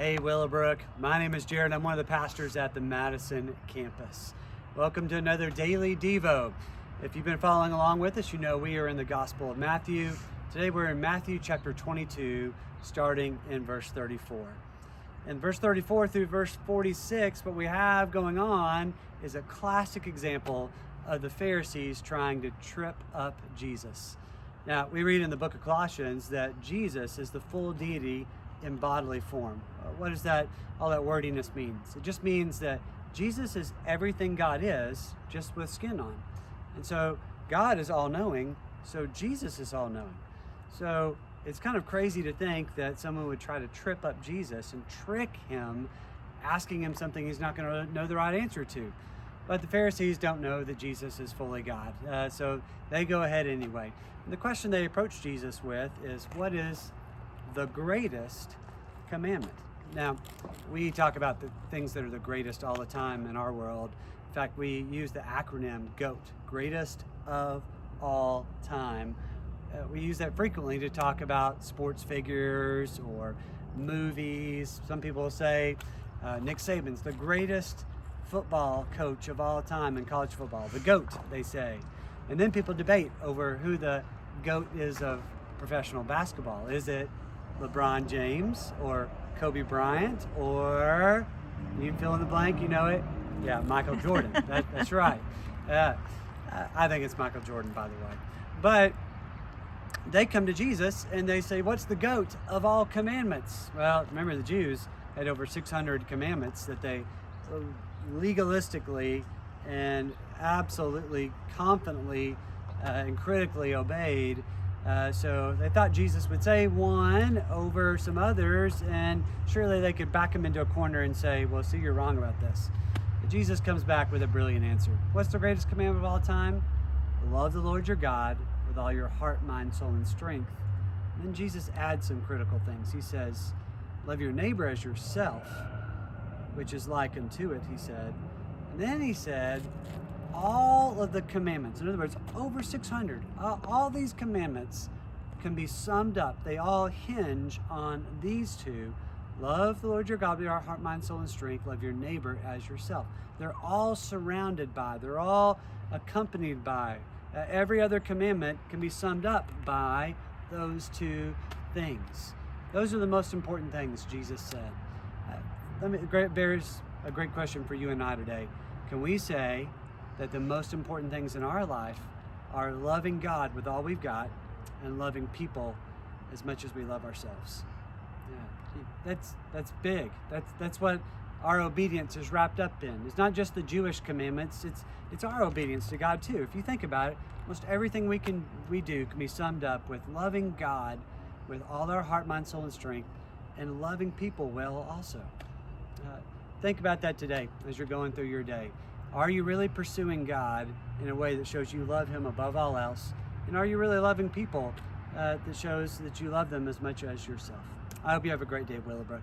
Hey Willowbrook, my name is Jared. I'm one of the pastors at the Madison campus. Welcome to another Daily Devo. If you've been following along with us, you know we are in the Gospel of Matthew. Today we're in Matthew chapter 22, starting in verse 34. In verse 34 through verse 46, what we have going on is a classic example of the Pharisees trying to trip up Jesus. Now, we read in the book of Colossians that Jesus is the full deity in bodily form. What does all that wordiness means? It just means that Jesus is everything God is, just with skin on. And so God is all-knowing, so Jesus is all-knowing. So it's kind of crazy to think that someone would try to trip up Jesus and trick him, asking him something he's not going to know the right answer to. But the Pharisees don't know that Jesus is fully God, so they go ahead anyway. And the question they approach Jesus with is, what is the greatest commandment? Now, we talk about the things that are the greatest all the time in our world. In fact, we use the acronym GOAT, greatest of all time. We use that frequently to talk about sports figures or movies. Some people say Nick Saban's the greatest football coach of all time in college football, the GOAT, they say. And then people debate over who the GOAT is of professional basketball. Is it LeBron James or Kobe Bryant, or you fill in the blank, you know it? Yeah, Michael Jordan. That's right. I think it's Michael Jordan, by the way. But they come to Jesus and they say, what's the GOAT of all commandments? Well, remember the Jews had over 600 commandments that they legalistically and absolutely confidently and critically obeyed. So they thought Jesus would say one over some others, and surely they could back him into a corner and say, well, see, you're wrong about this. But Jesus comes back with a brilliant answer. What's the greatest commandment of all time? Love the Lord your God with all your heart, mind, soul, and strength. And then Jesus adds some critical things. He says, love your neighbor as yourself, which is like unto it, he said. And then he said, all of the commandments, in other words, over 600, all these commandments can be summed up. They all hinge on these two. Love the Lord your God with your heart, mind, soul, and strength. Love your neighbor as yourself. They're all surrounded by, they're all accompanied by. Every other commandment can be summed up by those two things. Those are the most important things, Jesus said. There's a great question for you and I today. Can we say that the most important things in our life are loving God with all we've got and loving people as much as we love ourselves? Yeah, that's big. That's what our obedience is wrapped up in. It's not just the Jewish commandments, it's our obedience to God too. If you think about it, almost everything we do can be summed up with loving God with all our heart, mind, soul, and strength, and loving people well also. Think about that today as you're going through your day. Are you really pursuing God in a way that shows you love him above all else? And are you really loving people that shows that you love them as much as yourself? I hope you have a great day, Willowbrook.